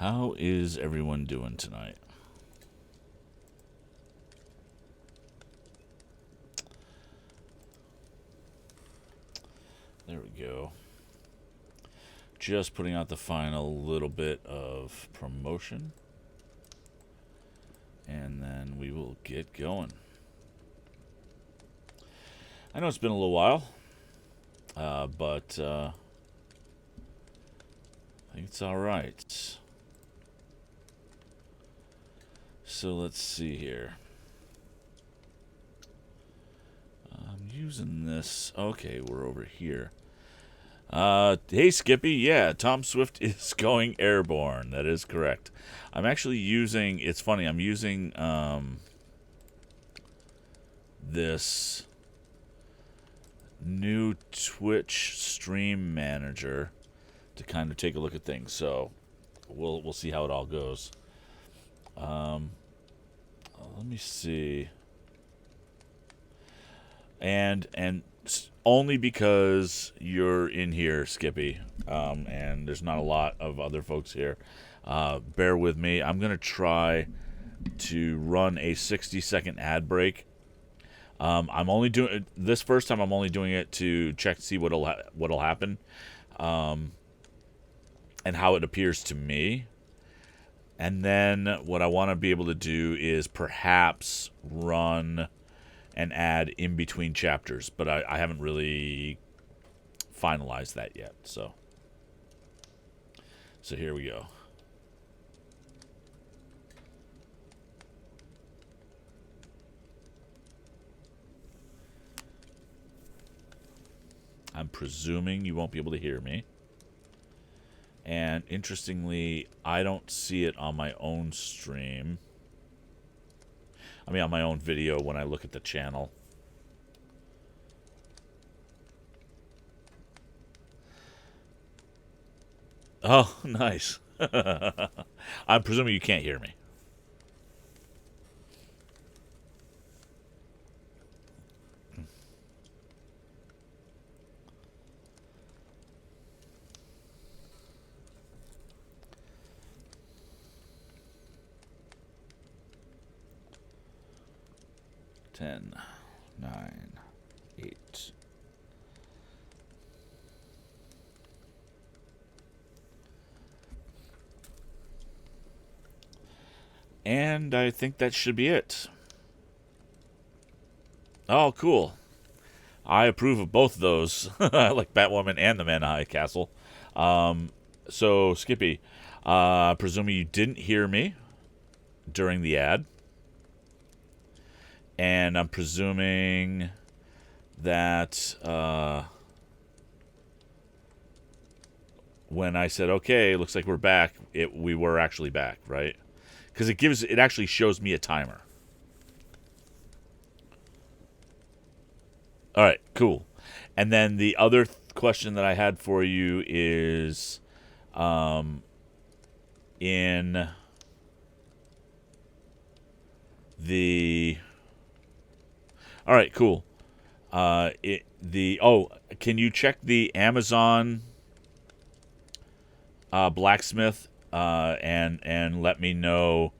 How is everyone doing tonight? There we go. Just putting out the final little bit of promotion. And then we will get going. I know it's been a little while. But I think it's alright. So let's see here. I'm using this. Okay, we're over here. Hey Skippy, yeah, Tom Swift is going airborne. That is correct. I'm actually using, it's funny, I'm using this new Twitch stream manager to kind of take a look at things. So we'll see how it all goes. Let me see. And only because you're in here, Skippy, and there's not a lot of other folks here. Bear with me. I'm gonna try to run a 60-second ad break. I'm only doing this first time. I'm only doing it to check to see what'll happen, and how it appears to me. And then what I want to be able to do is perhaps run an ad in between chapters, but I haven't really finalized that yet. So here we go. I'm presuming you won't be able to hear me. And interestingly, I don't see it on my own stream. I mean, on my own video when I look at the channel. Oh, nice. I'm presuming you can't hear me. Ten, 9, 8. And I think that should be it. Oh, cool. I approve of both of those. I like Batwoman and the Man in High Castle. So, Skippy, presuming you didn't hear me during the ad. And I'm presuming that when I said, okay, looks like we're back, we were actually back, right? Because it actually shows me a timer. All right, cool. And then the other question that I had for you is in the... All right, cool. Can you check the Amazon blacksmith and let me know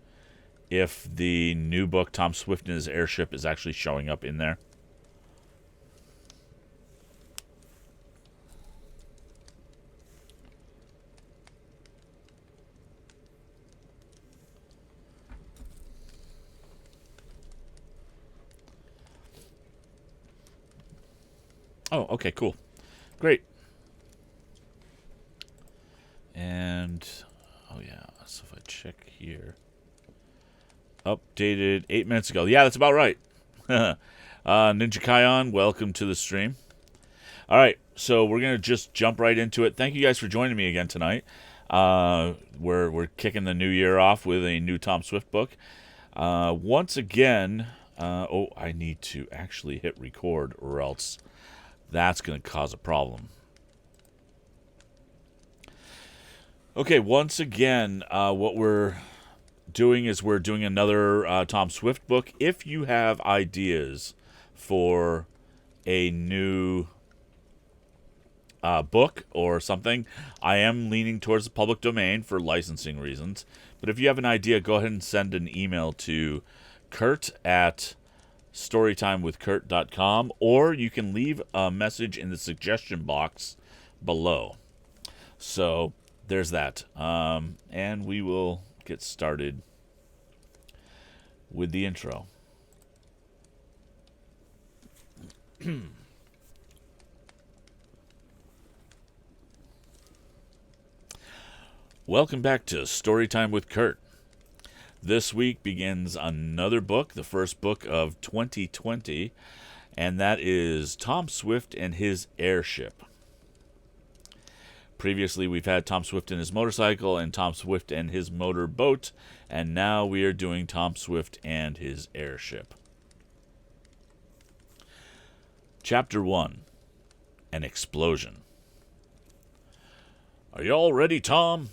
if the new book Tom Swift and His Airship is actually showing up in there? Oh, okay, cool. Great. And, oh yeah, so if I check here. Updated 8 minutes ago. Yeah, that's about right. Ninja Kion, welcome to the stream. All right, so we're going to just jump right into it. Thank you guys for joining me again tonight. We're kicking the new year off with a new Tom Swift book. Once again, I need to actually hit record or else that's going to cause a problem. Okay, once again, what we're doing is we're doing another Tom Swift book. If you have ideas for a new book or something, I am leaning towards the public domain for licensing reasons. But if you have an idea, go ahead and send an email to Kurt@storytimewithkurt.com, or you can leave a message in the suggestion box below. So there's that. And we will get started with the intro. Welcome back to Storytime with Kurt. This week begins another book, the first book of 2020, and that is Tom Swift and his Airship. Previously, we've had Tom Swift and his motorcycle and Tom Swift and his motorboat, and now we are doing Tom Swift and his Airship. Chapter 1, An Explosion. "Are you all ready, Tom?"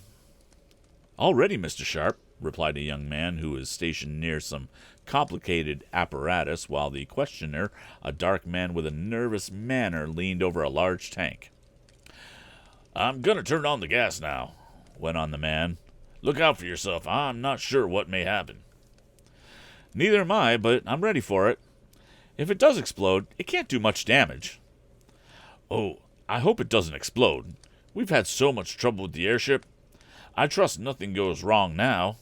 "All ready, Mr. Sharp," replied a young man who was stationed near some complicated apparatus, while the questioner, a dark man with a nervous manner, leaned over a large tank. "I'm going to turn on the gas now," went on the man. "Look out for yourself. I'm not sure what may happen." "Neither am I, but I'm ready for it. If it does explode, it can't do much damage." "Oh, I hope it doesn't explode. We've had so much trouble with the airship. I trust nothing goes wrong now."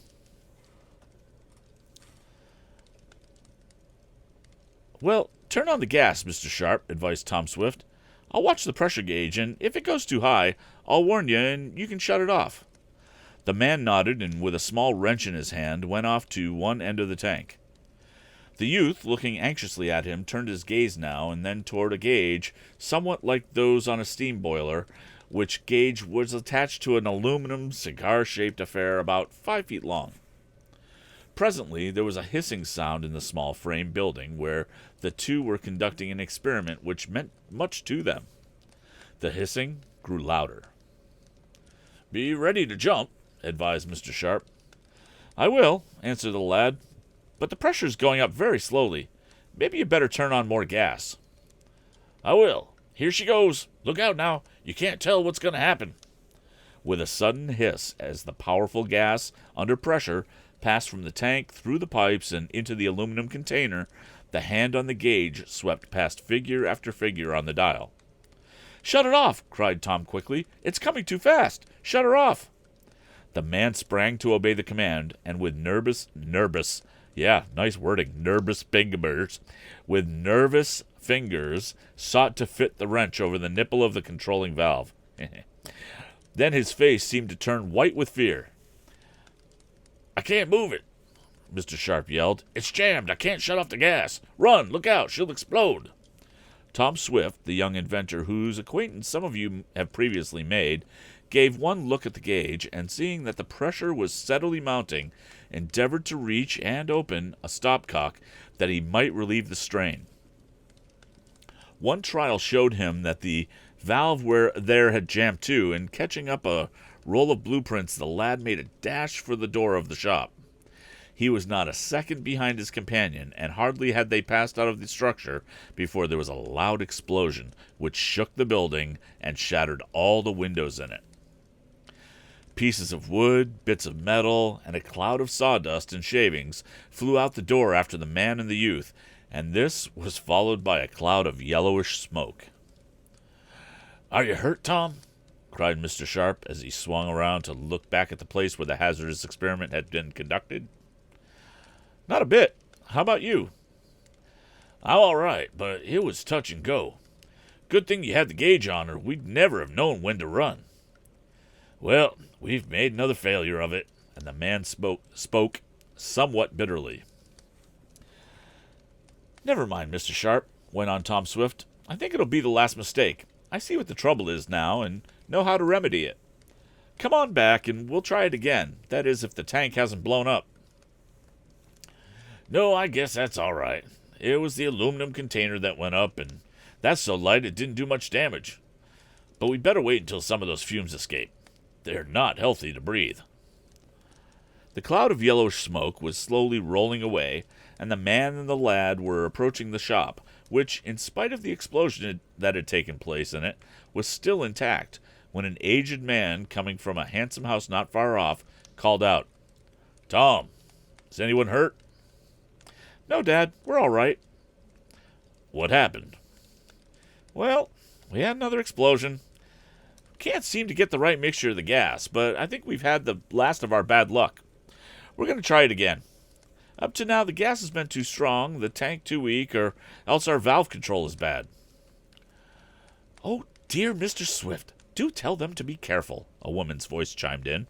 "Well, turn on the gas, Mr. Sharp," advised Tom Swift. "I'll watch the pressure gauge, and if it goes too high, I'll warn you, and you can shut it off." The man nodded, and with a small wrench in his hand, went off to one end of the tank. The youth, looking anxiously at him, turned his gaze now and then toward a gauge, somewhat like those on a steam boiler, which gauge was attached to an aluminum, cigar-shaped affair about 5 feet long. Presently, there was a hissing sound in the small frame building, where the two were conducting an experiment which meant much to them. The hissing grew louder. "Be ready to jump," advised Mr. Sharp. "I will," answered the lad, "but the pressure's going up very slowly. Maybe you better turn on more gas." "I will. Here she goes. Look out now. You can't tell what's going to happen." With a sudden hiss, as the powerful gas, under pressure, passed from the tank through the pipes and into the aluminum container, the hand on the gauge swept past figure after figure on the dial. "Shut it off!" cried Tom quickly. "It's coming too fast. Shut her off!" The man sprang to obey the command, and with nervous fingers, sought to fit the wrench over the nipple of the controlling valve. Then his face seemed to turn white with fear. "I can't move it," Mr. Sharp yelled. "It's jammed. I can't shut off the gas. Run! Look out! She'll explode." Tom Swift, the young inventor whose acquaintance some of you have previously made, gave one look at the gauge, and seeing that the pressure was steadily mounting, endeavored to reach and open a stopcock that he might relieve the strain. One trial showed him that the valve had jammed too, and catching up a roll of blueprints, the lad made a dash for the door of the shop. He was not a second behind his companion, and hardly had they passed out of the structure before there was a loud explosion, which shook the building and shattered all the windows in it. Pieces of wood, bits of metal, and a cloud of sawdust and shavings flew out the door after the man and the youth, and this was followed by a cloud of yellowish smoke. "Are you hurt, Tom?" cried Mr. Sharp as he swung around to look back at the place where the hazardous experiment had been conducted. "Not a bit. How about you?" "I'm all right, but it was touch and go. Good thing you had the gauge on, or we'd never have known when to run." "Well, we've made another failure of it," and the man spoke somewhat bitterly. "Never mind, Mr. Sharp," went on Tom Swift. "I think it'll be the last mistake. I see what the trouble is now, and know how to remedy it. Come on back, and we'll try it again. That is, if the tank hasn't blown up." "No, I guess that's all right. It was the aluminum container that went up, and that's so light it didn't do much damage. But we'd better wait until some of those fumes escape. They're not healthy to breathe." The cloud of yellowish smoke was slowly rolling away, and the man and the lad were approaching the shop, which, in spite of the explosion that had taken place in it, was still intact, when an aged man, coming from a handsome house not far off, called out, "Tom, is anyone hurt?" "No, Dad, we're all right." "What happened?" "Well, we had another explosion. Can't seem to get the right mixture of the gas, but I think we've had the last of our bad luck. We're going to try it again. Up to now, the gas has been too strong, the tank too weak, or else our valve control is bad." "Oh, dear Mr. Swift, do tell them to be careful," a woman's voice chimed in.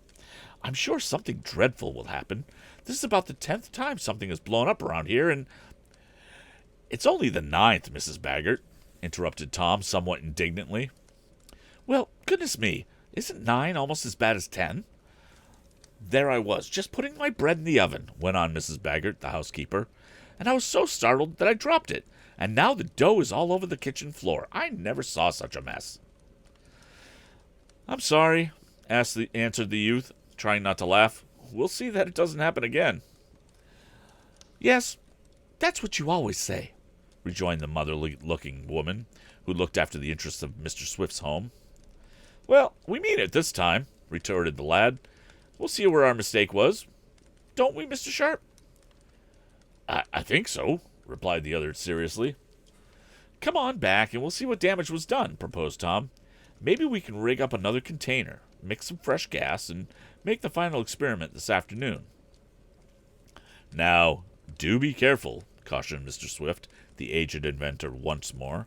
"I'm sure something dreadful will happen. This is about the 10th time something has blown up around here, and—" "It's only the 9th, Mrs. Baggert," interrupted Tom somewhat indignantly. "Well, goodness me, isn't 9 almost as bad as 10? There I was, just putting my bread in the oven," went on Mrs. Baggert, the housekeeper, "and I was so startled that I dropped it, and now the dough is all over the kitchen floor. I never saw such a mess." "I'm sorry," answered the youth, trying not to laugh. "We'll see that it doesn't happen again." "Yes, that's what you always say," rejoined the motherly-looking woman, who looked after the interests of Mr. Swift's home. "Well, we mean it this time," retorted the lad. "We'll see where our mistake was. Don't we, Mr. Sharp?" I think so," replied the other seriously. "Come on back, and we'll see what damage was done," proposed Tom. "Maybe we can rig up another container, mix some fresh gas, and make the final experiment this afternoon." "Now, do be careful," cautioned Mr. Swift, the aged inventor, once more.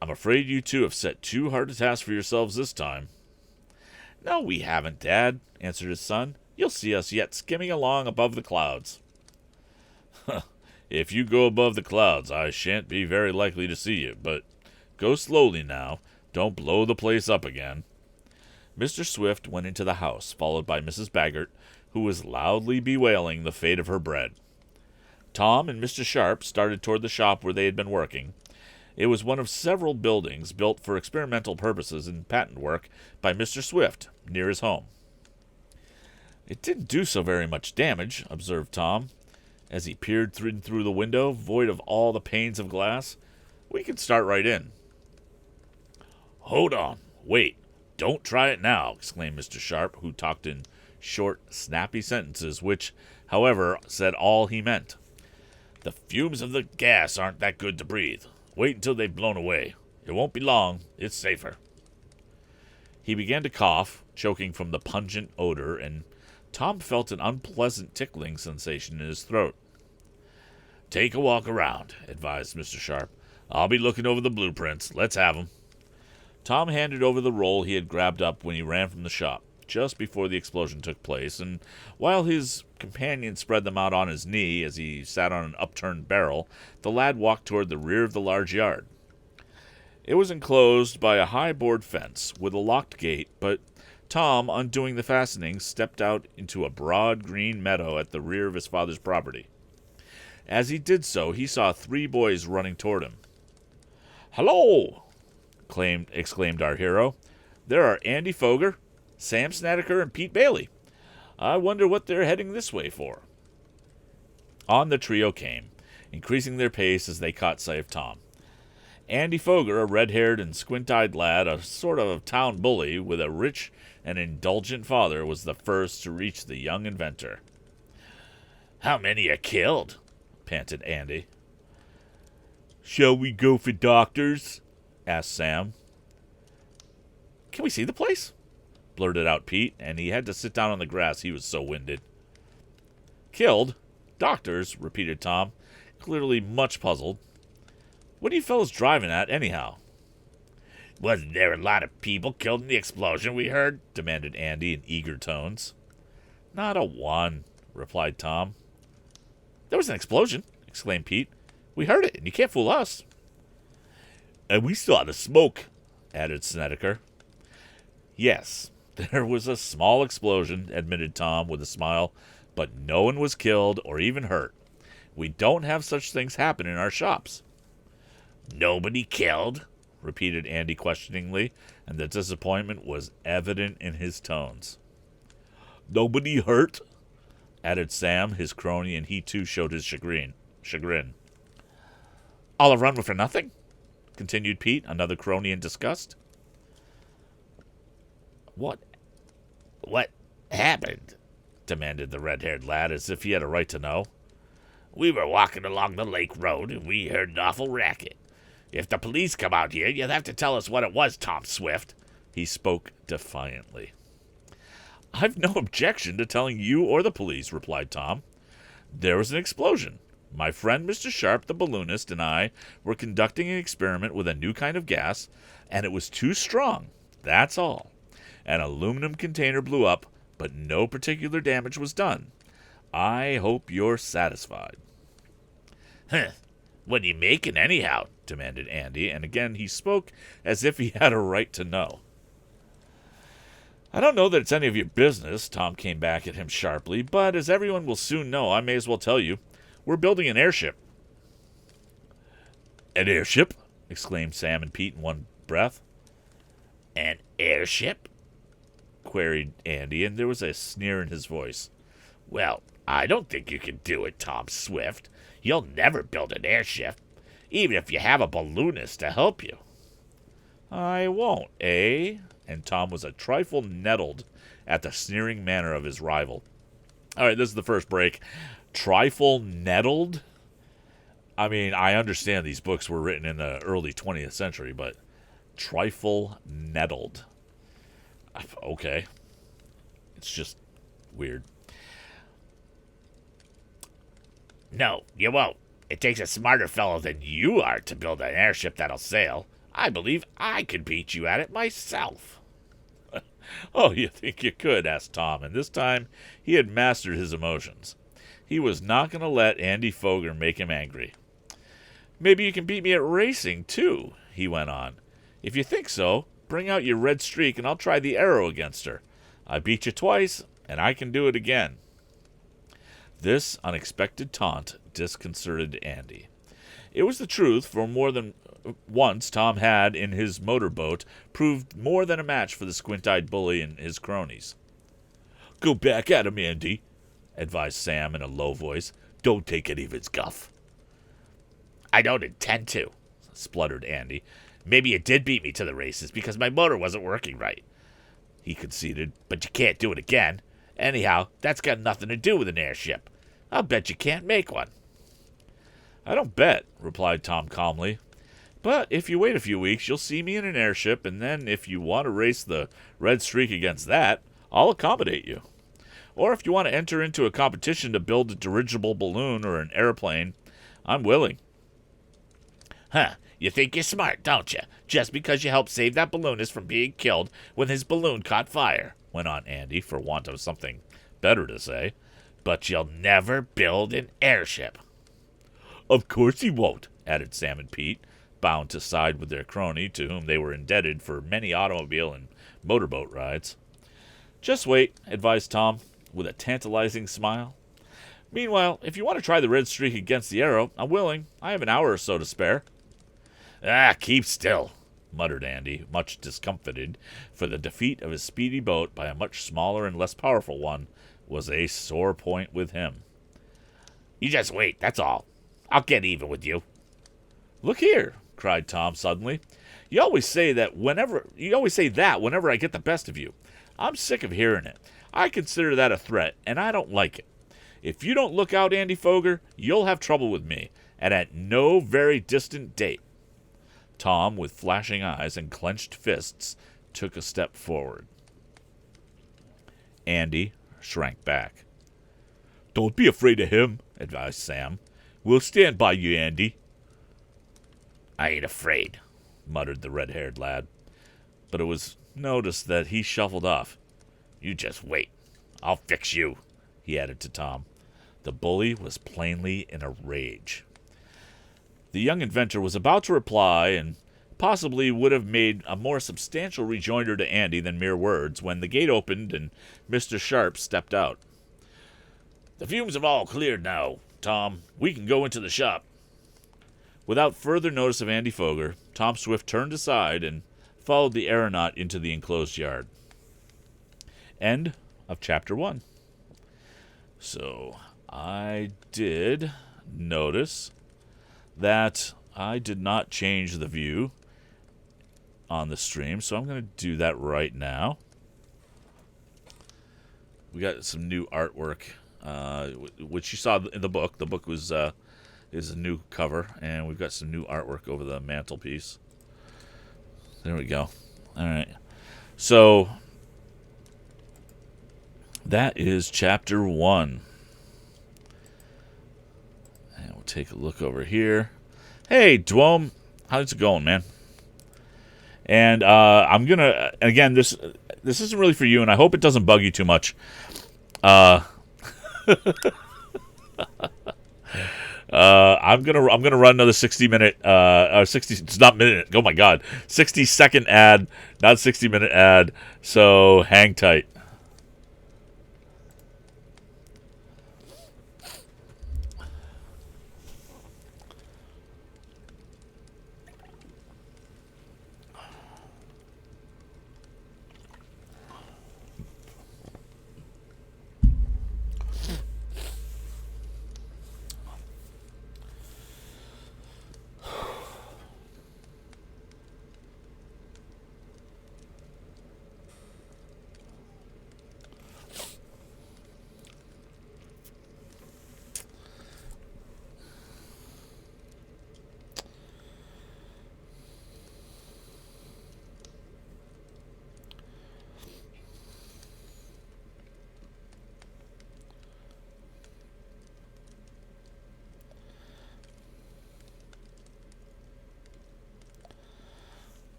"I'm afraid you two have set too hard a task for yourselves this time." "No, we haven't, Dad," answered his son. "You'll see us yet skimming along above the clouds." "If you go above the clouds, I shan't be very likely to see you, but go slowly now. Don't blow the place up again." Mr. Swift went into the house, followed by Mrs. Baggert, who was loudly bewailing the fate of her bread. Tom and Mr. Sharp started toward the shop where they had been working. It was one of several buildings built for experimental purposes and patent work by Mr. Swift, near his home. "It didn't do so very much damage," observed Tom, as he peered through the window, void of all the panes of glass. "We can start right in." "Hold on. Wait. Don't try it now," exclaimed Mr. Sharp, who talked in short, snappy sentences, which, however, said all he meant. "The fumes of the gas aren't that good to breathe. Wait until they've blown away. It won't be long. It's safer." He began to cough, choking from the pungent odor, and Tom felt an unpleasant tickling sensation in his throat. "Take a walk around," advised Mr. Sharp. "I'll be looking over the blueprints. Let's have 'em." Tom handed over the roll he had grabbed up when he ran from the shop, just before the explosion took place, and while his companion spread them out on his knee as he sat on an upturned barrel, the lad walked toward the rear of the large yard. It was enclosed by a high board fence with a locked gate, but Tom, undoing the fastenings, stepped out into a broad green meadow at the rear of his father's property. As he did so, he saw 3 boys running toward him. "Hello!" exclaimed our hero. "There are Andy Foger, Sam Snedeker, and Pete Bailey. I wonder what they're heading this way for." On the trio came, increasing their pace as they caught sight of Tom. Andy Foger, a red-haired and squint-eyed lad, a sort of town bully with a rich and indulgent father, was the first to reach the young inventor. "How many are killed?" panted Andy. "Shall we go for doctors?" asked Sam. "Can we see the place?" blurted out Pete, and he had to sit down on the grass, he was so winded. "Killed? Doctors?" repeated Tom, clearly much puzzled. "What are you fellas driving at, anyhow?" "Wasn't there a lot of people killed in the explosion we heard?" demanded Andy in eager tones. "Not a one," replied Tom. "There was an explosion," exclaimed Pete. "We heard it, and you can't fool us." "And we saw the smoke," added Snedeker. "Yes, there was a small explosion," admitted Tom with a smile, "but no one was killed or even hurt. We don't have such things happen in our shops." "Nobody killed?" repeated Andy questioningly, and the disappointment was evident in his tones. "Nobody hurt?" added Sam, his crony, and he too showed his chagrin. All a run for nothing? Continued Pete, another crony in disgust. What happened? Demanded the red-haired lad, as if he had a right to know. We were walking along the lake road, and we heard an awful racket. If the police come out here, you'll have to tell us what it was, Tom Swift. He spoke defiantly. I've no objection to telling you or the police, replied Tom. There was an explosion. My friend Mr. Sharp, the balloonist, and I were conducting an experiment with a new kind of gas, and it was too strong. That's all. An aluminum container blew up, but no particular damage was done. I hope you're satisfied. Huh. What are you making, anyhow? Demanded Andy, and again he spoke as if he had a right to know. I don't know that it's any of your business, Tom came back at him sharply, but as everyone will soon know, I may as well tell you. We're building an airship. An airship? Exclaimed Sam and Pete in one breath. An airship? Queried Andy, and there was a sneer in his voice. Well, I don't think you can do it, Tom Swift. You'll never build an airship, even if you have a balloonist to help you. I won't, eh? And Tom was a trifle nettled at the sneering manner of his rival. All right, this is the first break. Trifle nettled? I mean, I understand these books were written in the early 20th century, but trifle nettled. Okay. It's just weird. No, you won't. It takes a smarter fellow than you are to build an airship that'll sail. I believe I could beat you at it myself. Oh, you think you could? Asked Tom, and this time he had mastered his emotions. He was not going to let Andy Foger make him angry. Maybe you can beat me at racing, too, he went on. If you think so, bring out your red streak and I'll try the arrow against her. I beat you twice, and I can do it again. This unexpected taunt disconcerted Andy. It was the truth, for more than once Tom had, in his motorboat, proved more than a match for the squint-eyed bully and his cronies. Go back at him, Andy, advised Sam in a low voice. Don't take any of his guff. I don't intend to, spluttered Andy. Maybe you did beat me to the races because my motor wasn't working right. He conceded, but you can't do it again. Anyhow, that's got nothing to do with an airship. I'll bet you can't make one. I don't bet, replied Tom calmly. But if you wait a few weeks, you'll see me in an airship, and then if you want to race the red streak against that, I'll accommodate you. Or if you want to enter into a competition to build a dirigible balloon or an airplane, I'm willing. Huh, you think you're smart, don't you? Just because you helped save that balloonist from being killed when his balloon caught fire, went on Andy, for want of something better to say. But you'll never build an airship. Of course he won't, added Sam and Pete, bound to side with their crony, to whom they were indebted for many automobile and motorboat rides. Just wait, advised Tom, with a tantalizing smile. Meanwhile, if you want to try the red streak against the arrow, I'm willing. I have an hour or so to spare. Ah, keep still, muttered Andy, much discomfited, for the defeat of his speedy boat by a much smaller and less powerful one was a sore point with him. You just wait, that's all. I'll get even with you. Look here, cried Tom suddenly. You always say that whenever I get the best of you. I'm sick of hearing it. I consider that a threat, and I don't like it. If you don't look out, Andy Foger, you'll have trouble with me, and at no very distant date. Tom, with flashing eyes and clenched fists, took a step forward. Andy shrank back. Don't be afraid of him, advised Sam. We'll stand by you, Andy. I ain't afraid, muttered the red-haired lad. But it was noticed that he shuffled off. You just wait. I'll fix you, he added to Tom. The bully was plainly in a rage. The young inventor was about to reply, and possibly would have made a more substantial rejoinder to Andy than mere words, when the gate opened and Mr. Sharp stepped out. The fumes have all cleared now, Tom. We can go into the shop. Without further notice of Andy Foger, Tom Swift turned aside and followed the aeronaut into the enclosed yard. End of Chapter 1. So I did notice that I did not change the view on the stream, so I'm going to do that right now. We got some new artwork, which you saw in the book. The book was is a new cover, and we've got some new artwork over the mantelpiece. There we go. All right. So that is chapter 1. And we'll take a look over here. Hey, Dwom. How's it going, man? And I'm going to, again, this isn't really for you, and I hope it doesn't bug you too much. I'm gonna run another 60-minute, 60. It's not minute. Oh my God, 60-second ad, not 60-minute ad. So hang tight.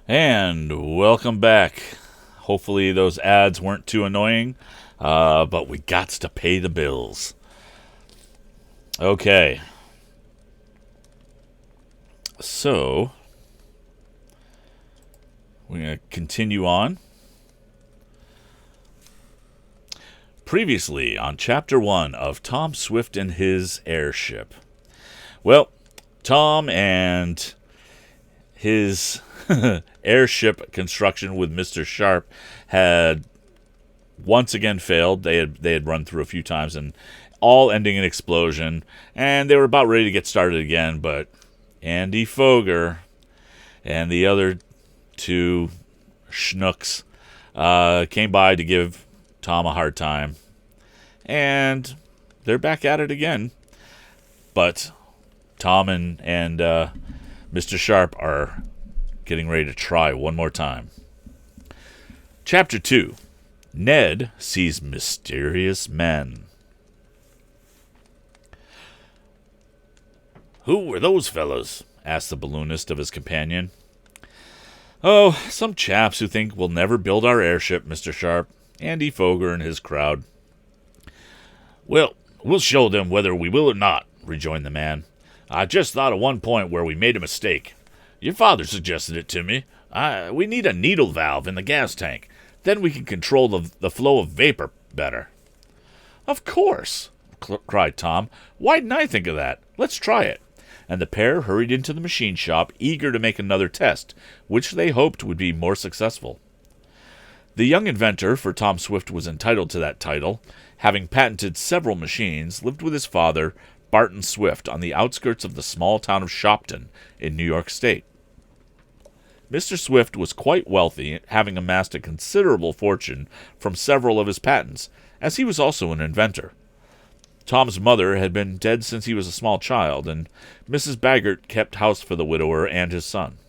And welcome back. Hopefully those ads weren't too annoying, but we got to pay the bills. Okay. So, we're going to continue on. Previously on Chapter 1 of Tom Swift and his Airship. Well, Tom and his airship construction with Mr. Sharp had once again failed. They had run through a few times, and all ending in explosion. And they were about ready to get started again, but Andy Foger and the other two schnooks came by to give Tom a hard time. And they're back at it again. But Tom and Mr. Sharp are getting ready to try one more time. Chapter 2. Ned sees mysterious men. "Who were those fellows?" asked the balloonist of his companion. "Oh, some chaps who think we'll never build our airship, Mr. Sharp. Andy Foger and his crowd." "Well, we'll show them whether we will or not," rejoined the man. "I just thought of one point where we made a mistake. Your father suggested it to me. We need a needle valve in the gas tank. Then we can control the flow of vapor better." "Of course," cried Tom. "Why didn't I think of that? Let's try it." And the pair hurried into the machine shop, eager to make another test, which they hoped would be more successful. The young inventor, for Tom Swift was entitled to that title, having patented several machines, lived with his father, Barton Swift, on the outskirts of the small town of Shopton in New York State. Mr. Swift was quite wealthy, having amassed a considerable fortune from several of his patents, as he was also an inventor. Tom's mother had been dead since he was a small child, and Mrs. Baggert kept house for the widower and his son.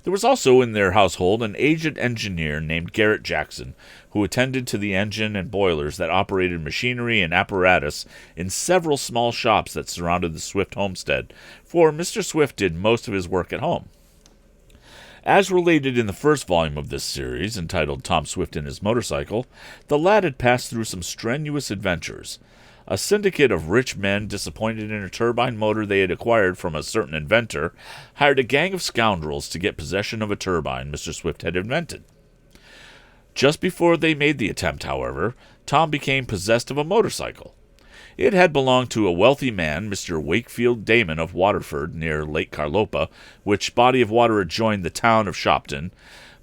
There was also in their household an aged engineer named Garrett Jackson, who attended to the engine and boilers that operated machinery and apparatus in several small shops that surrounded the Swift homestead, for Mr. Swift did most of his work at home. As related in the first volume of this series, entitled Tom Swift and His Motorcycle, the lad had passed through some strenuous adventures. A syndicate of rich men, disappointed in a turbine motor they had acquired from a certain inventor, hired a gang of scoundrels to get possession of a turbine Mr. Swift had invented. Just before they made the attempt, however, Tom became possessed of a motorcycle. It had belonged to a wealthy man, Mr. Wakefield Damon of Waterford, near Lake Carlopa, which body of water adjoined the town of Shopton.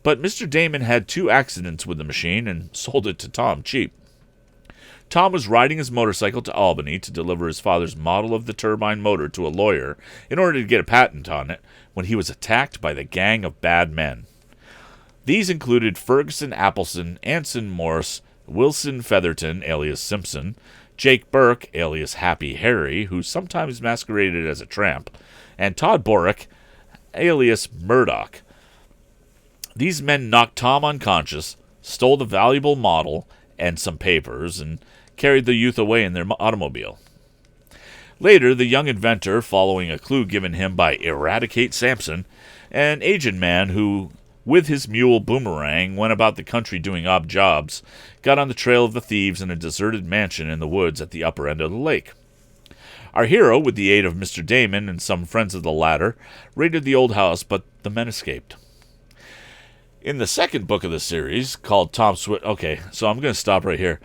But Mr. Damon had 2 accidents with the machine and sold it to Tom cheap. Tom was riding his motorcycle to Albany to deliver his father's model of the turbine motor to a lawyer in order to get a patent on it when he was attacked by the gang of bad men. These included Ferguson Appleson, Anson Morse, Wilson Featherton, alias Simpson, Jake Burke, alias Happy Harry, who sometimes masqueraded as a tramp, and Todd Borick, alias Murdoch. These men knocked Tom unconscious, stole the valuable model and some papers, and carried the youth away in their automobile. Later, the young inventor, following a clue given him by Eradicate Sampson, an Asian man who, with his mule Boomerang, went about the country doing odd jobs, got on the trail of the thieves in a deserted mansion in the woods at the upper end of the lake. Our hero, with the aid of Mr. Damon and some friends of the latter, raided the old house, but the men escaped. In the second book of the series, called Tom Swift... Okay, so I'm going to stop right here.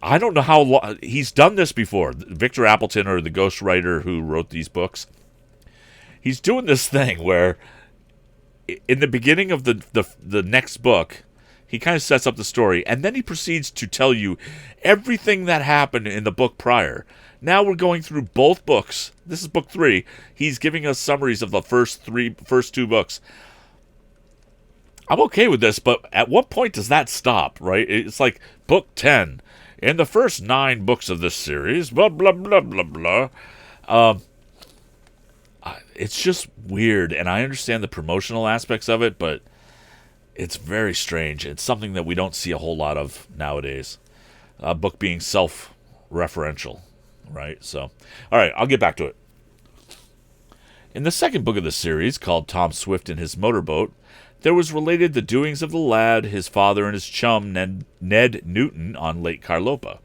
I don't know how long... He's done this before. Victor Appleton, or the ghostwriter who wrote these books, he's doing this thing where in the beginning of the next book, he kind of sets up the story, and then he proceeds to tell you everything that happened in the book prior. Now we're going through both books. This is book 3. He's giving us summaries of the first 2 books. I'm okay with this, but at what point does that stop, right? It's like book 10. In the first 9 books of this series, blah, blah, blah, blah, blah. It's just weird, and I understand the promotional aspects of it, but it's very strange. It's something that we don't see a whole lot of nowadays. A book being self-referential, right? So, all right, I'll get back to it. In the second book of the series, called Tom Swift and His Motorboat, there was related the doings of the lad, his father, and his chum, Ned Newton, on Lake Carlopa.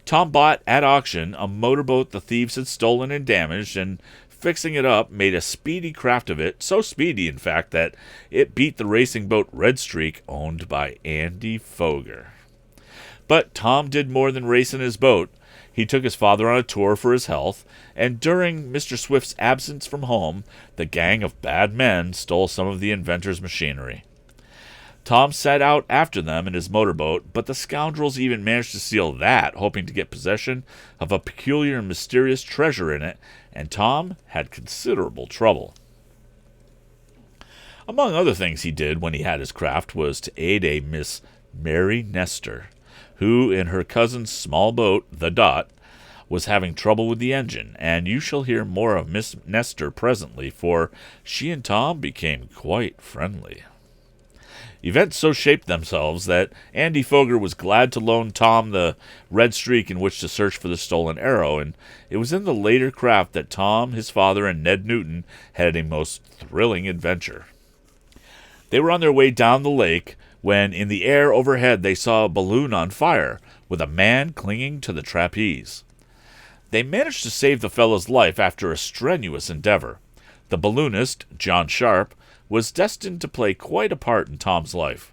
Tom bought at auction a motorboat the thieves had stolen and damaged, and fixing it up, made a speedy craft of it, so speedy, in fact, that it beat the racing boat Red Streak, owned by Andy Foger. But Tom did more than race in his boat. He took his father on a tour for his health, and during Mr. Swift's absence from home, the gang of bad men stole some of the inventor's machinery. Tom set out after them in his motorboat, but the scoundrels even managed to steal that, hoping to get possession of a peculiar and mysterious treasure in it, and Tom had considerable trouble. Among other things he did when he had his craft was to aid a Miss Mary Nestor, who, in her cousin's small boat, the Dot, was having trouble with the engine, and you shall hear more of Miss Nestor presently, for she and Tom became quite friendly. Events so shaped themselves that Andy Foger was glad to loan Tom the Red Streak in which to search for the stolen arrow, and it was in the later craft that Tom, his father, and Ned Newton had a most thrilling adventure. They were on their way down the lake when in the air overhead they saw a balloon on fire, with a man clinging to the trapeze. They managed to save the fellow's life after a strenuous endeavor. The balloonist, John Sharp, was destined to play quite a part in Tom's life.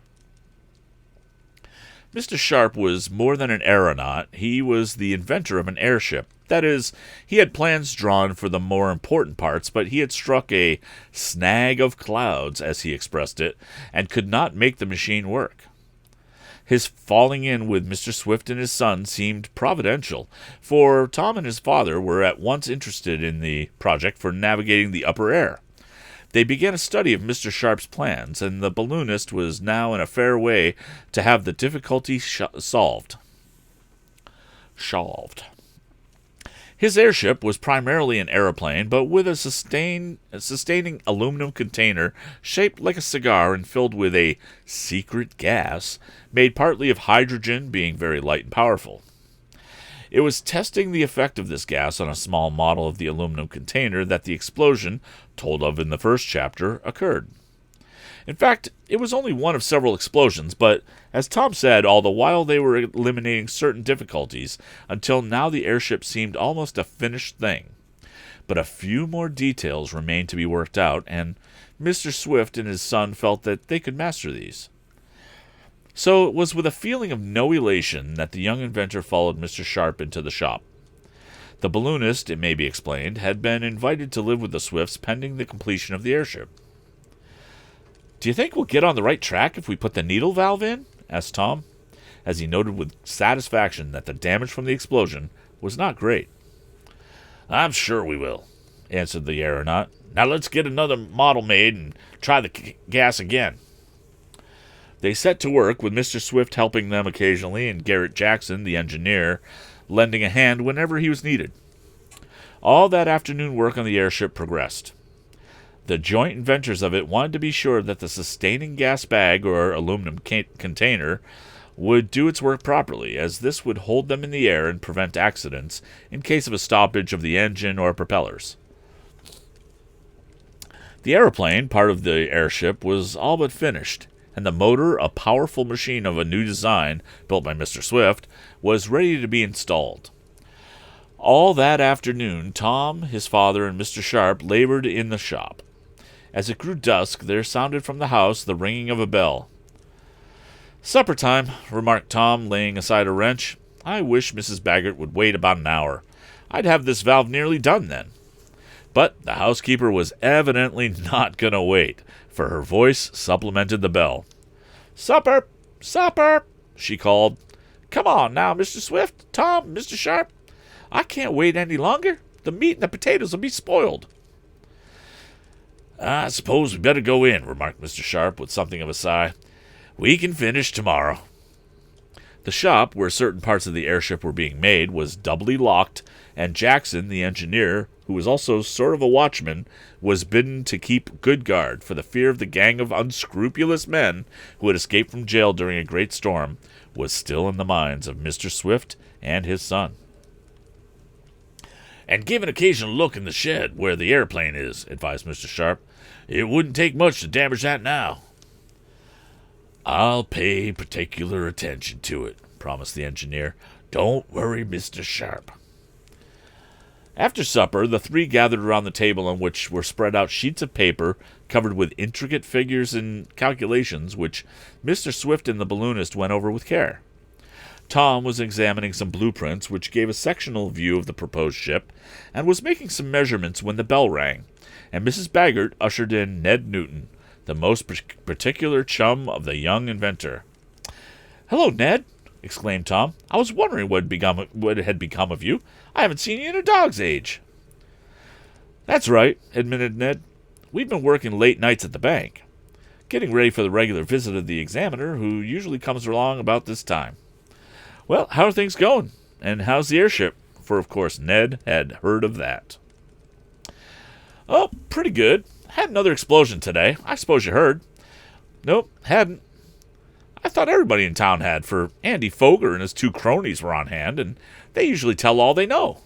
Mr. Sharp was more than an aeronaut. He was the inventor of an airship. That is, he had plans drawn for the more important parts, but he had struck a snag of clouds, as he expressed it, and could not make the machine work. His falling in with Mr. Swift and his son seemed providential, for Tom and his father were at once interested in the project for navigating the upper air. They began a study of Mr. Sharp's plans, and the balloonist was now in a fair way to have the difficulty solved. His airship was primarily an aeroplane, but with a sustaining aluminum container shaped like a cigar and filled with a secret gas, made partly of hydrogen, being very light and powerful. It was testing the effect of this gas on a small model of the aluminum container that the explosion, told of in the first chapter, occurred. In fact, it was only one of several explosions, but, as Tom said, all the while they were eliminating certain difficulties, until now the airship seemed almost a finished thing. But a few more details remained to be worked out, and Mr. Swift and his son felt that they could master these. So it was with a feeling of no elation that the young inventor followed Mr. Sharp into the shop. The balloonist, it may be explained, had been invited to live with the Swifts pending the completion of the airship. "Do you think we'll get on the right track if we put the needle valve in?" asked Tom, as he noted with satisfaction that the damage from the explosion was not great. "I'm sure we will," answered the aeronaut. "Now let's get another model made and try the gas again." They set to work, with Mr. Swift helping them occasionally and Garrett Jackson, the engineer, lending a hand whenever he was needed. All that afternoon work on the airship progressed. The joint inventors of it wanted to be sure that the sustaining gas bag or aluminum container would do its work properly, as this would hold them in the air and prevent accidents in case of a stoppage of the engine or propellers. The aeroplane, part of the airship, was all but finished, and the motor, a powerful machine of a new design built by Mr. Swift, was ready to be installed. All that afternoon, Tom, his father, and Mr. Sharp labored in the shop. As it grew dusk, there sounded from the house the ringing of a bell. "Supper time," remarked Tom, laying aside a wrench. "I wish Mrs. Baggert would wait about an hour. I'd have this valve nearly done then." But the housekeeper was evidently not going to wait, for her voice supplemented the bell. "Supper! Supper!" she called. "Come on now, Mr. Swift, Tom, Mr. Sharp. I can't wait any longer. The meat and the potatoes will be spoiled." "I suppose we better go in," remarked Mr. Sharp with something of a sigh. "We can finish tomorrow." The shop, where certain parts of the airship were being made, was doubly locked, and Jackson, the engineer, who was also sort of a watchman, was bidden to keep good guard, for the fear of the gang of unscrupulous men who had escaped from jail during a great storm was still in the minds of Mr. Swift and his son. "And give an occasional look in the shed where the airplane is," advised Mr. Sharp. "It wouldn't take much to damage that now." "I'll pay particular attention to it," promised the engineer. "Don't worry, Mr. Sharp." After supper, the three gathered around the table on which were spread out sheets of paper covered with intricate figures and calculations, which Mr. Swift and the balloonist went over with care. Tom was examining some blueprints which gave a sectional view of the proposed ship, and was making some measurements when the bell rang, and Mrs. Baggert ushered in Ned Newton, the most particular chum of the young inventor. "Hello, Ned," exclaimed Tom. "I was wondering what had become of you. I haven't seen you in a dog's age." "That's right," admitted Ned. "We've been working late nights at the bank, getting ready for the regular visit of the examiner, who usually comes along about this time. Well, how are things going? And how's the airship?" For, of course, Ned had heard of that. "Oh, pretty good. Had another explosion today. I suppose you heard." "Nope, hadn't. I thought everybody in town had, for Andy Foger and his two cronies were on hand, and they usually tell all they know."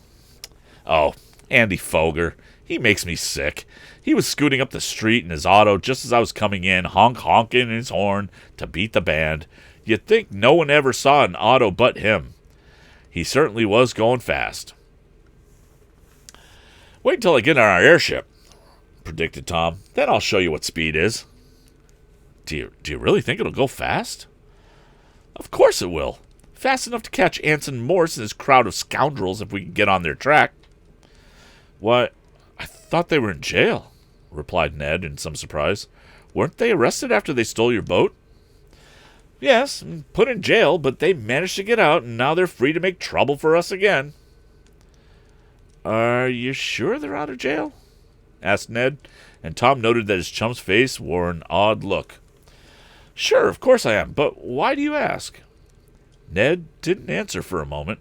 "Oh, Andy Foger. He makes me sick. He was scooting up the street in his auto just as I was coming in, honking his horn to beat the band. You'd think no one ever saw an auto but him. He certainly was going fast." "Wait until I get on our airship," predicted Tom. "Then I'll show you what speed is." Do you really think it'll go fast?" "Of course it will. Fast enough to catch Anson Morse and his crowd of scoundrels if we can get on their track." "Why, I thought they were in jail," replied Ned in some surprise. "Weren't they arrested after they stole your boat?" "Yes, put in jail, but they managed to get out, and now they're free to make trouble for us again." "Are you sure they're out of jail?" asked Ned, and Tom noted that his chum's face wore an odd look. "Sure, of course I am, but why do you ask?" Ned didn't answer for a moment.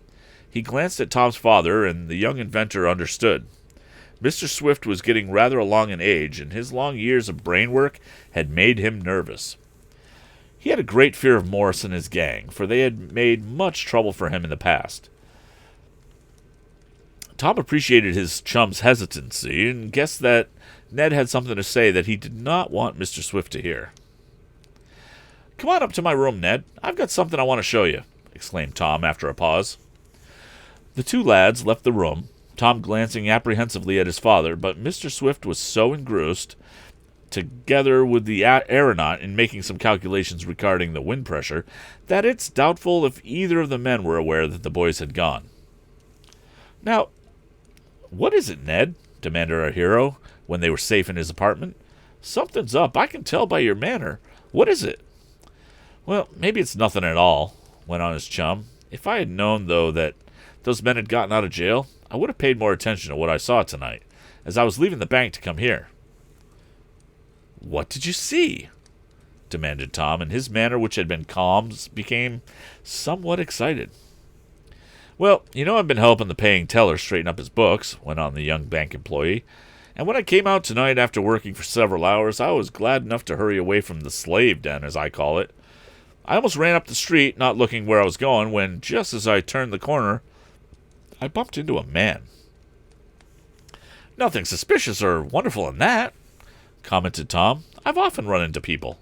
He glanced at Tom's father, and the young inventor understood. Mr. Swift was getting rather along in age, and his long years of brain work had made him nervous. He had a great fear of Morse and his gang, for they had made much trouble for him in the past. Tom appreciated his chum's hesitancy, and guessed that Ned had something to say that he did not want Mr. Swift to hear. "Come on up to my room, Ned. I've got something I want to show you," exclaimed Tom after a pause. The two lads left the room, Tom glancing apprehensively at his father, but Mr. Swift was so engrossed together with the aeronaut in making some calculations regarding the wind pressure, that it's doubtful if either of the men were aware that the boys had gone. "Now, what is it, Ned?" demanded our hero when they were safe in his apartment. "Something's up. I can tell by your manner. What is it?" "Well, maybe it's nothing at all," went on his chum. "If I had known, though, that those men had gotten out of jail, I would have paid more attention to what I saw tonight, as I was leaving the bank to come here." "What did you see?" demanded Tom, and his manner, which had been calm, became somewhat excited. "Well, I've been helping the paying teller straighten up his books," went on the young bank employee, "and when I came out tonight after working for several hours, I was glad enough to hurry away from the slave den, as I call it. I almost ran up the street, not looking where I was going, when, just as I turned the corner, I bumped into a man." "Nothing suspicious or wonderful in that," commented Tom. "I've often run into people."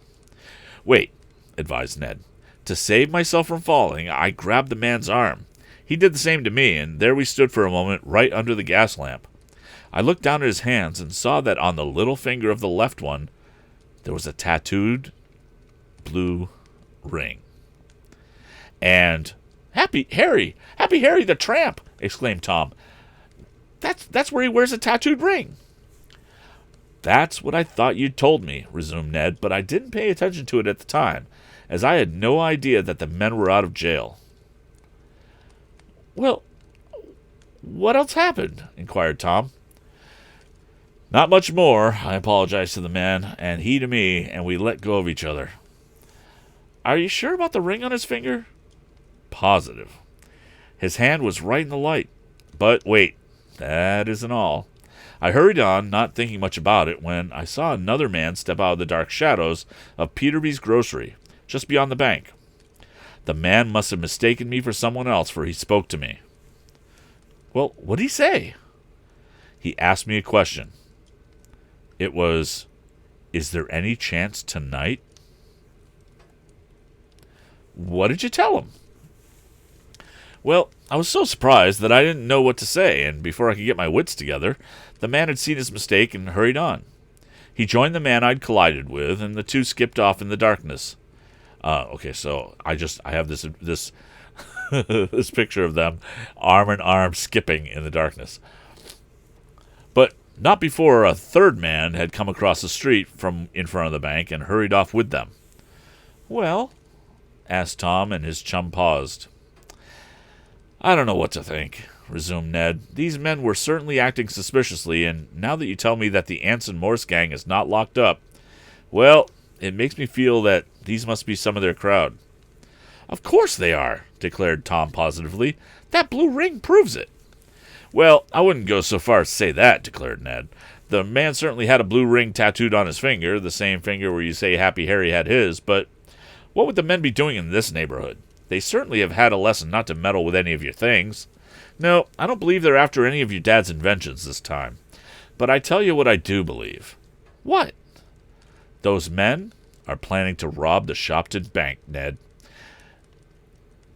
"Wait," advised Ned. "To save myself from falling, I grabbed the man's arm. He did the same to me, and there we stood for a moment right under the gas lamp. I looked down at his hands and saw that on the little finger of the left one there was a tattooed blue ring." "And Happy Harry the tramp!" exclaimed Tom. That's where he wears a tattooed ring." "That's what I thought you'd told me," resumed Ned, "but I didn't pay attention to it at the time, as I had no idea that the men were out of jail." "Well, what else happened?" inquired Tom. "Not much more. I apologized to the man, and he to me, and we let go of each other." "Are you sure about the ring on his finger?" "Positive. His hand was right in the light. But wait, that isn't all. I hurried on, not thinking much about it, when I saw another man step out of the dark shadows of Peterby's grocery, just beyond the bank. The man must have mistaken me for someone else, for he spoke to me." "Well, what did he say?" "He asked me a question. It was, 'Is there any chance tonight?'" "What did you tell him?" "Well, I was so surprised that I didn't know what to say, and before I could get my wits together, the man had seen his mistake and hurried on. He joined the man I'd collided with, and the two skipped off in the darkness." Okay, so I have this this picture of them arm in arm skipping in the darkness. "But not before a third man had come across the street from in front of the bank and hurried off with them." "Well?" asked Tom, and his chum paused. "I don't know what to think," resumed Ned. "These men were certainly acting suspiciously, and now that you tell me that the Anson Morse gang is not locked up, well, it makes me feel that these must be some of their crowd." "Of course they are," declared Tom positively. "That blue ring proves it." "Well, I wouldn't go so far as to say that," declared Ned. "The man certainly had a blue ring tattooed on his finger, the same finger where you say Happy Harry had his, but what would the men be doing in this neighborhood? They certainly have had a lesson not to meddle with any of your things. No, I don't believe they're after any of your dad's inventions this time. But I tell you what I do believe." "What?" "Those men are planning to rob the Shopton Bank, Ned.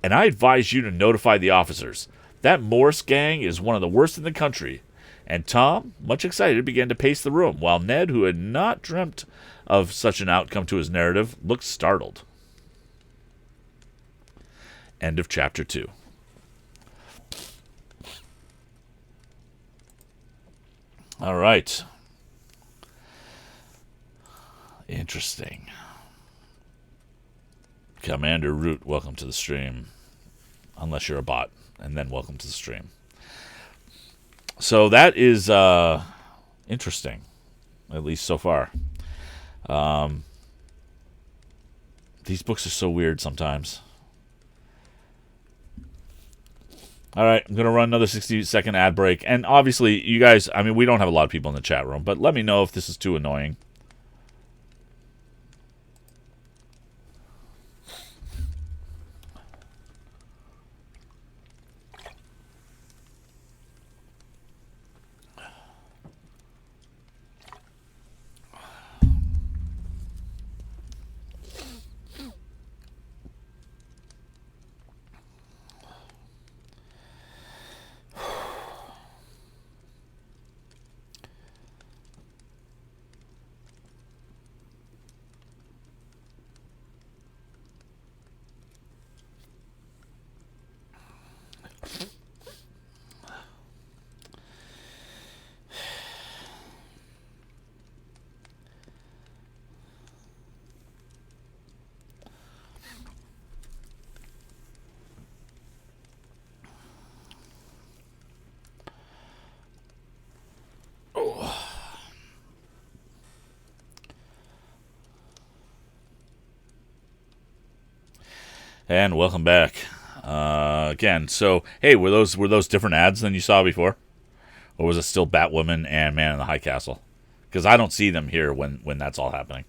And I advise you to notify the officers. That Morse gang is one of the worst in the country." And Tom, much excited, began to pace the room, while Ned, who had not dreamt of such an outcome to his narrative, looked startled. End of chapter 2. All right. Interesting. Commander Root, welcome to the stream. Unless you're a bot, and then welcome to the stream. So that is interesting, at least so far. These books are so weird sometimes. All right, I'm going to run another 60-second ad break. And obviously, you guys, we don't have a lot of people in the chat room, but let me know if this is too annoying. And welcome back again. So, hey, were those different ads than you saw before, or was it still Batwoman and Man in the High Castle? Because I don't see them here when that's all happening.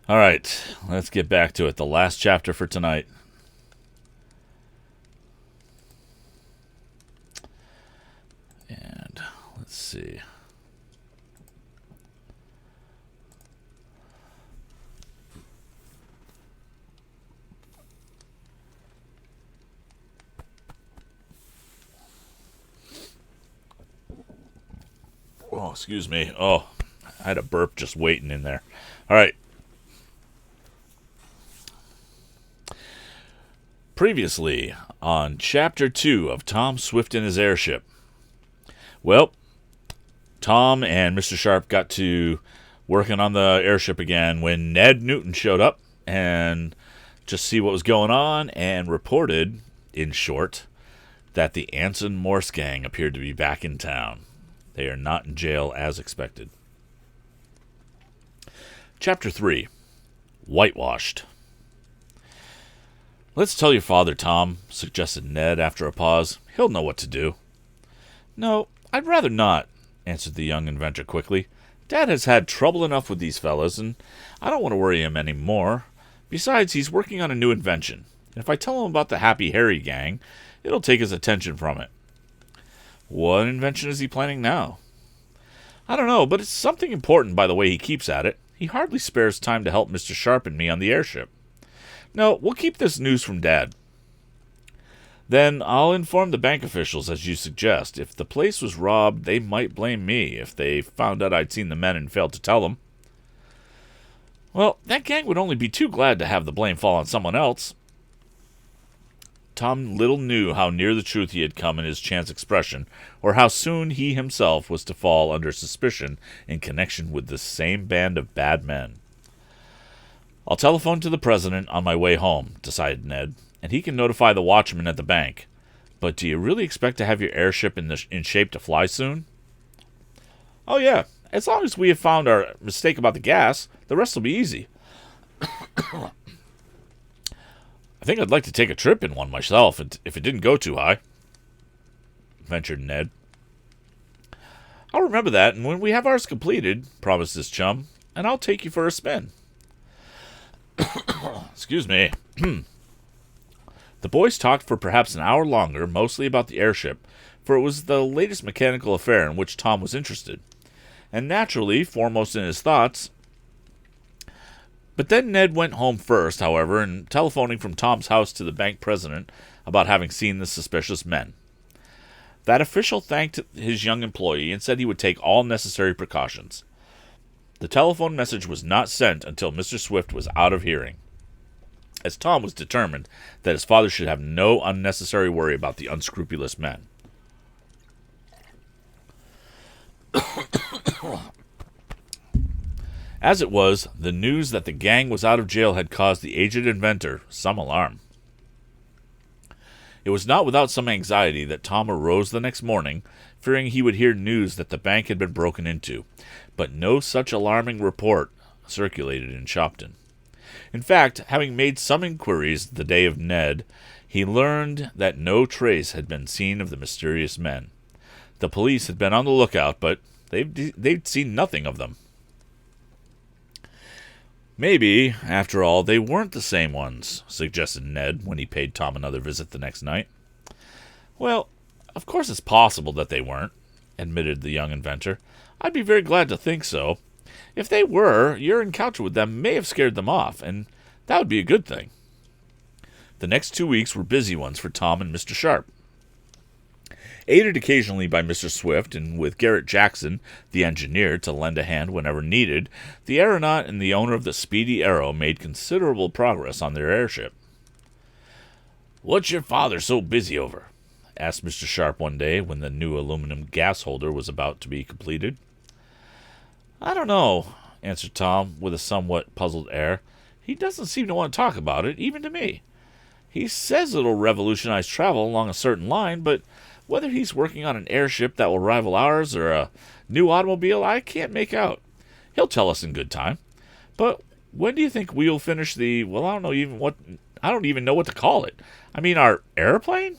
All right, let's get back to it. The last chapter for tonight. And let's see. Oh, excuse me. Oh, I had a burp just waiting in there. All right. Previously on Chapter 2 of Tom Swift and his Airship. Well, Tom and Mr. Sharp got to working on the airship again when Ned Newton showed up and just see what was going on and reported, in short, that the Anson Morse gang appeared to be back in town. They are not in jail as expected. Chapter 3. Whitewashed. "Let's tell your father, Tom," suggested Ned after a pause. "He'll know what to do." "No, I'd rather not," answered the young inventor quickly. "Dad has had trouble enough with these fellas, and I don't want to worry him any more. Besides, he's working on a new invention, and if I tell him about the Happy Harry gang, it'll take his attention from it." "What invention is he planning now?" "I don't know, but it's something important by the way he keeps at it. He hardly spares time to help Mr. Sharp and me on the airship. No, we'll keep this news from Dad." "Then I'll inform the bank officials, as you suggest. If the place was robbed, they might blame me if they found out I'd seen the men and failed to tell them." "Well, that gang would only be too glad to have the blame fall on someone else." Tom little knew how near the truth he had come in his chance expression, or how soon he himself was to fall under suspicion in connection with this same band of bad men. "I'll telephone to the president on my way home," decided Ned, "and he can notify the watchman at the bank. But do you really expect to have your airship in shape to fly soon?" "Oh, yeah. As long as we have found our mistake about the gas, the rest will be easy." "I think I'd like to take a trip in one myself, if it didn't go too high," ventured Ned. "I'll remember that, and when we have ours completed," promised his chum, "and I'll take you for a spin." Excuse me. The boys talked for perhaps an hour longer, mostly about the airship, for it was the latest mechanical affair in which Tom was interested, and naturally foremost in his thoughts. But then Ned went home first, however, and telephoning from Tom's house to the bank president about having seen the suspicious men. That official thanked his young employee and said he would take all necessary precautions. The telephone message was not sent until Mr. Swift was out of hearing, as Tom was determined that his father should have no unnecessary worry about the unscrupulous men. As it was, the news that the gang was out of jail had caused the aged inventor some alarm. It was not without some anxiety that Tom arose the next morning, fearing he would hear news that the bank had been broken into, but no such alarming report circulated in Shopton. In fact, having made some inquiries the day of Ned, he learned that no trace had been seen of the mysterious men. The police had been on the lookout, but they'd seen nothing of them. "Maybe, after all, they weren't the same ones," suggested Ned when he paid Tom another visit the next night. "Well, of course it's possible that they weren't," admitted the young inventor. "I'd be very glad to think so. If they were, your encounter with them may have scared them off, and that would be a good thing." The next 2 weeks were busy ones for Tom and Mr. Sharp. Aided occasionally by Mr. Swift and with Garrett Jackson, the engineer, to lend a hand whenever needed, the aeronaut and the owner of the Speedy Arrow made considerable progress on their airship. "What's your father so busy over?" asked Mr. Sharp one day when the new aluminum gas holder was about to be completed. "I don't know," answered Tom with a somewhat puzzled air. "He doesn't seem to want to talk about it, even to me. He says it'll revolutionize travel along a certain line, but Whether he's working on an airship that will rival ours or a new automobile, I can't make out. He'll tell us in good time. But when do you think we'll finish the, well, I don't even know what to call it. I mean, our airplane?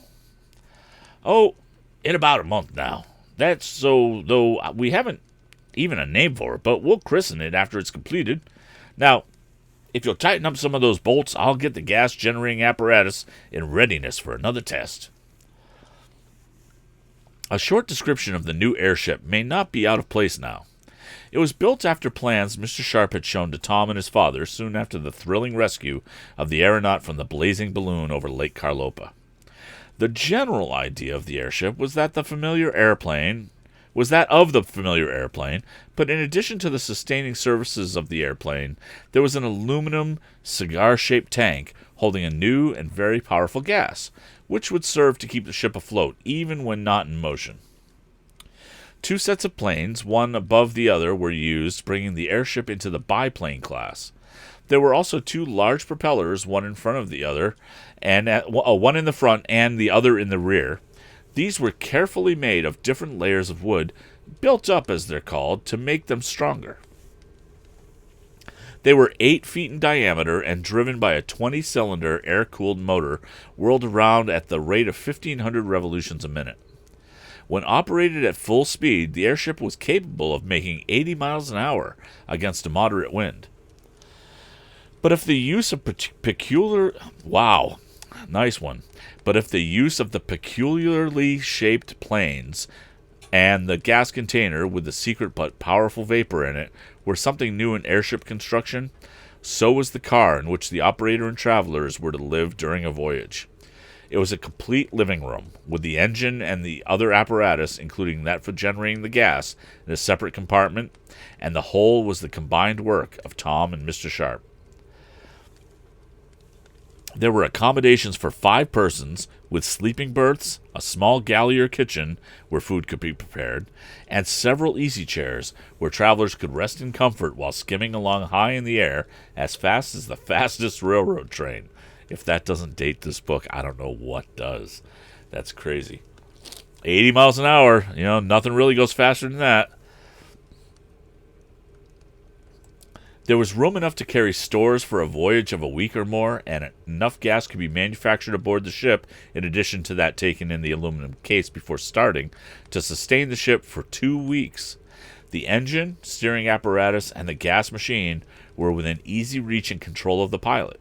Oh, in about a month now. That's so, though we haven't even a name for it, but we'll christen it after it's completed. Now, if you'll tighten up some of those bolts, I'll get the gas-generating apparatus in readiness for another test. A short description of the new airship may not be out of place now. It was built after plans Mr. Sharp had shown to Tom and his father soon after the thrilling rescue of the aeronaut from the blazing balloon over Lake Carlopa. The general idea of the airship was that of the familiar airplane, but in addition to the sustaining services of the airplane, there was an aluminum cigar-shaped tank holding a new and very powerful gas, which would serve to keep the ship afloat even when not in motion. 2 sets of planes, one above the other, were used, bringing the airship into the biplane class. There were also 2 large propellers, one in front of the other, and one in the front and the other in the rear. These were carefully made of different layers of wood, built up as they're called, to make them stronger. They were 8 feet in diameter and driven by a 20-cylinder air-cooled motor whirled around at the rate of 1,500 revolutions a minute. When operated at full speed, the airship was capable of making 80 miles an hour against a moderate wind. But if the use of But if the use of the peculiarly shaped planes and the gas container with the secret but powerful vapor in it were something new in airship construction, so was the car in which the operator and travelers were to live during a voyage. It was a complete living room, with the engine and the other apparatus, including that for generating the gas, in a separate compartment, and the whole was the combined work of Tom and Mr. Sharp. There were accommodations for 5 persons, with sleeping berths, a small galley or kitchen where food could be prepared, and several easy chairs where travelers could rest in comfort while skimming along high in the air as fast as the fastest railroad train. If that doesn't date this book, I don't know what does. That's crazy. 80 miles an hour, nothing really goes faster than that. There was room enough to carry stores for a voyage of a week or more, and enough gas could be manufactured aboard the ship, in addition to that taken in the aluminum case before starting, to sustain the ship for 2 weeks. The engine, steering apparatus, and the gas machine were within easy reach and control of the pilot,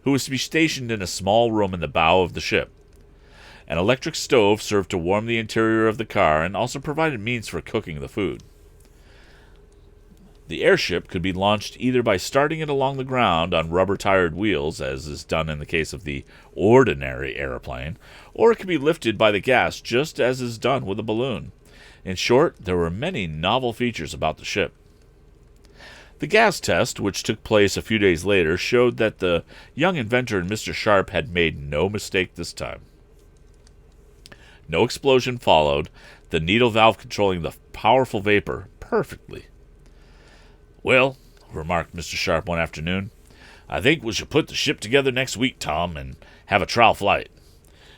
who was to be stationed in a small room in the bow of the ship. An electric stove served to warm the interior of the car and also provided means for cooking the food. The airship could be launched either by starting it along the ground on rubber-tired wheels, as is done in the case of the ordinary airplane, or it could be lifted by the gas, just as is done with a balloon. In short, there were many novel features about the ship. The gas test, which took place a few days later, showed that the young inventor and Mr. Sharp had made no mistake this time. No explosion followed, the needle valve controlling the powerful vapor perfectly. "Well," remarked Mr. Sharp one afternoon, "I think we shall put the ship together next week, Tom, and have a trial flight.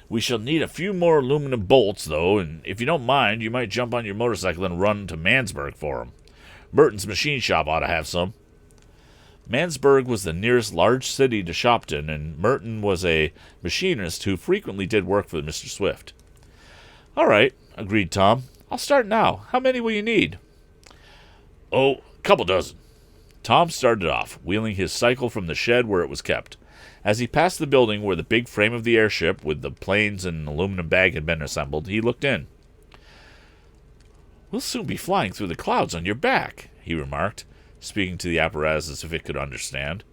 We shall need a few more aluminum bolts, though, and if you don't mind, you might jump on your motorcycle and run to Mansburg for 'em. Merton's machine shop ought to have some." Mansburg was the nearest large city to Shopton, and Merton was a machinist who frequently did work for Mr. Swift. "All right," agreed Tom. "I'll start now. How many will you need?" "Oh, couple dozen." Tom started off, wheeling his cycle from the shed where it was kept. As he passed the building where the big frame of the airship with the planes and aluminum bag had been assembled, he looked in. "We'll soon be flying through the clouds on your back," he remarked, speaking to the apparatus as if it could understand.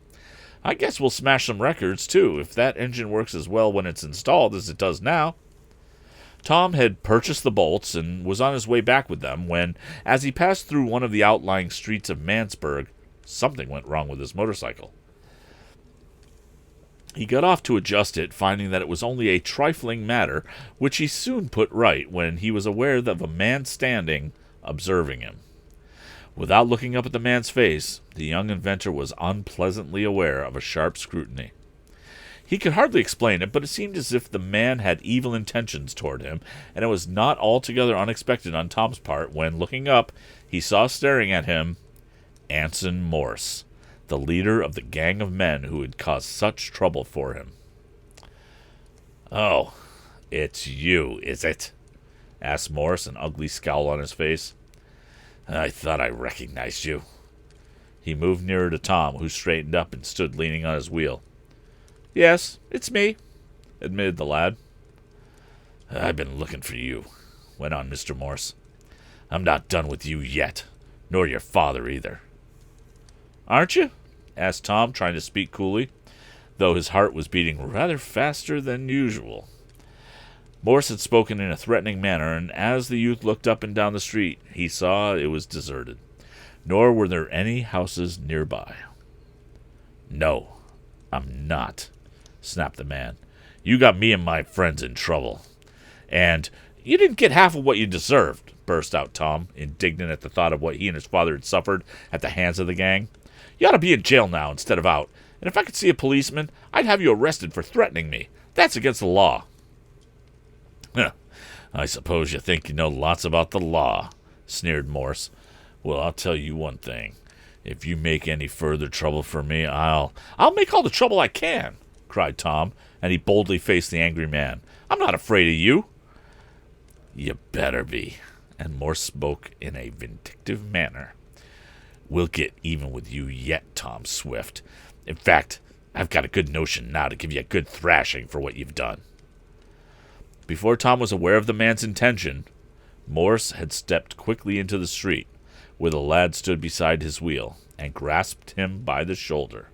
"I guess we'll smash some records, too, if that engine works as well when it's installed as it does now." Tom had purchased the bolts and was on his way back with them when, as he passed through one of the outlying streets of Mansburg, something went wrong with his motorcycle. He got off to adjust it, finding that it was only a trifling matter, which he soon put right when he was aware of a man standing, observing him. Without looking up at the man's face, the young inventor was unpleasantly aware of a sharp scrutiny. He could hardly explain it, but it seemed as if the man had evil intentions toward him, and it was not altogether unexpected on Tom's part when, looking up, he saw staring at him Anson Morse, the leader of the gang of men who had caused such trouble for him. "Oh, it's you, is it?" asked Morse, an ugly scowl on his face. "I thought I recognized you." He moved nearer to Tom, who straightened up and stood leaning on his wheel. "Yes, it's me," admitted the lad. "I've been looking for you," went on Mr. Morse. "I'm not done with you yet, nor your father either." "Aren't you?" asked Tom, trying to speak coolly, though his heart was beating rather faster than usual. Morse had spoken in a threatening manner, and as the youth looked up and down the street, he saw it was deserted, nor were there any houses nearby. "No, I'm not," snapped the man. "You got me and my friends in trouble. And you didn't get half of what you deserved," burst out Tom, indignant at the thought of what he and his father had suffered at the hands of the gang. "You ought to be in jail now instead of out, and if I could see a policeman, I'd have you arrested for threatening me. That's against the law." "I suppose you think you know lots about the law," sneered Morse. "Well, I'll tell you one thing. If you make any further trouble for me, I'll make all the trouble I can," cried Tom, and he boldly faced the angry man. "I'm not afraid of you." "You better be," and Morse spoke in a vindictive manner. "We'll get even with you yet, Tom Swift. In fact, I've got a good notion now to give you a good thrashing for what you've done." Before Tom was aware of the man's intention, Morse had stepped quickly into the street, where the lad stood beside his wheel, and grasped him by the shoulder.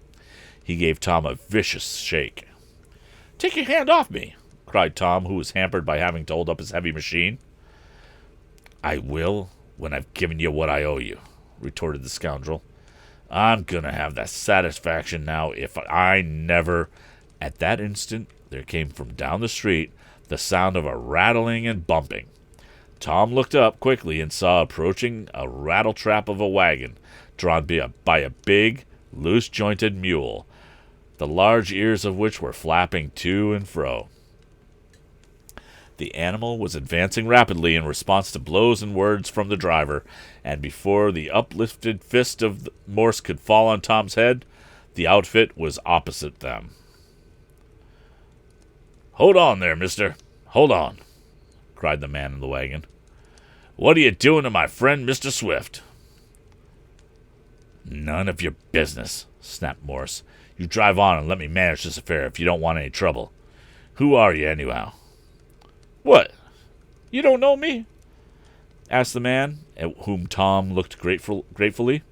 He gave Tom a vicious shake. "Take your hand off me," cried Tom, who was hampered by having to hold up his heavy machine. "I will when I've given you what I owe you," retorted the scoundrel. "I'm going to have that satisfaction now if I never—" At that instant, there came from down the street the sound of a rattling and bumping. Tom looked up quickly and saw approaching a rattletrap of a wagon, drawn by a big, loose-jointed mule, the large ears of which were flapping to and fro. The animal was advancing rapidly in response to blows and words from the driver, and before the uplifted fist of Morse could fall on Tom's head, the outfit was opposite them. "Hold on there, mister. Hold on," cried the man in the wagon. "What are you doing to my friend, Mr. Swift?" "None of your business," snapped Morse. "You drive on and let me manage this affair if you don't want any trouble. Who are you, anyhow?" "What? You don't know me?" asked the man, at whom Tom looked gratefully.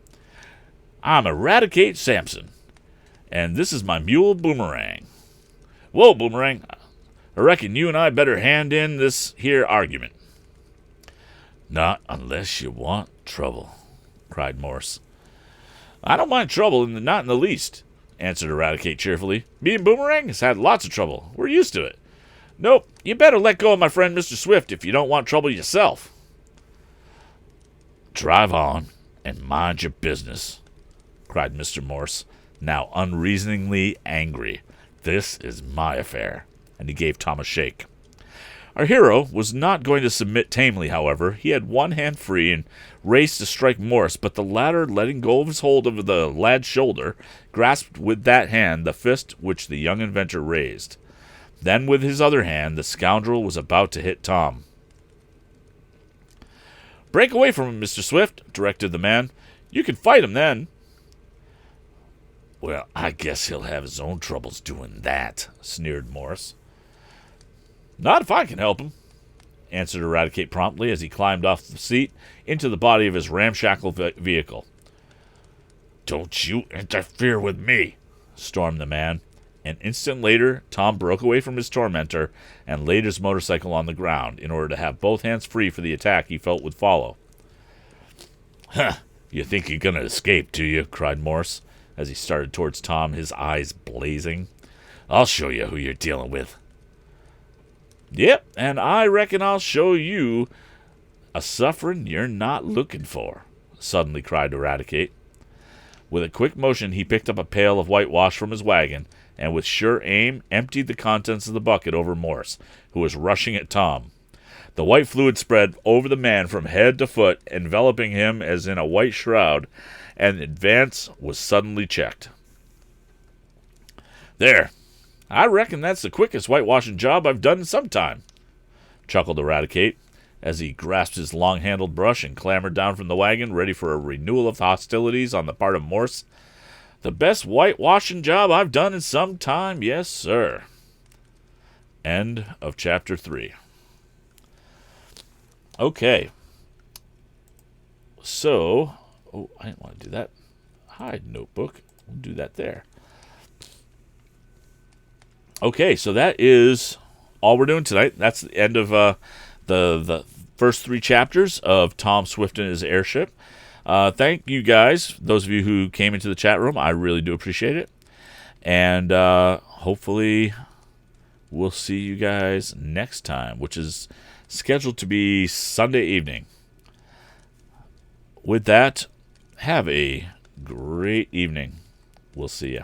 "I'm Eradicate Sampson, and this is my mule, Boomerang. Whoa, Boomerang, I reckon you and I better hand in this here argument." "Not unless you want trouble," cried Morse. "I don't mind trouble, not in the least," answered Eradicate cheerfully. "Me and Boomerang has had lots of trouble. We're used to it. Nope, you better let go of my friend Mr. Swift if you don't want trouble yourself." "Drive on and mind your business," cried Mr. Morse, now unreasoningly angry. "This is my affair," and he gave Tom a shake. Our hero was not going to submit tamely, however. He had one hand free and raced to strike Morse, but the latter, letting go of his hold of the lad's shoulder, grasped with that hand the fist which the young inventor raised. Then, with his other hand, the scoundrel was about to hit Tom. "Break away from him, Mr. Swift," directed the man. "You can fight him then." "Well, I guess he'll have his own troubles doing that," sneered Morse. "Not if I can help him," answered Eradicate promptly as he climbed off the seat into the body of his ramshackle vehicle. "Don't you interfere with me," stormed the man. An instant later, Tom broke away from his tormentor and laid his motorcycle on the ground in order to have both hands free for the attack he felt would follow. "Huh, you think you're going to escape, do you?" cried Morse as he started towards Tom, his eyes blazing. "I'll show you who you're dealing with." "Yep, and I reckon I'll show you a suffering you're not looking for," suddenly cried Eradicate. With a quick motion, he picked up a pail of whitewash from his wagon and with sure aim emptied the contents of the bucket over Morse, who was rushing at Tom. The white fluid spread over the man from head to foot, enveloping him as in a white shroud, and the advance was suddenly checked. "There. I reckon that's the quickest whitewashing job I've done in some time," chuckled Eradicate, as he grasped his long-handled brush and clambered down from the wagon, ready for a renewal of hostilities on the part of Morse. "The best whitewashing job I've done in some time, yes, sir." End of Chapter 3. Okay. So, I didn't want to do that. Hide notebook. We'll do that there. Okay, so that is all we're doing tonight. That's the end of the first 3 chapters of Tom Swift and his Airship. Thank you guys, those of you who came into the chat room. I really do appreciate it. And hopefully we'll see you guys next time, which is scheduled to be Sunday evening. With that, have a great evening. We'll see you.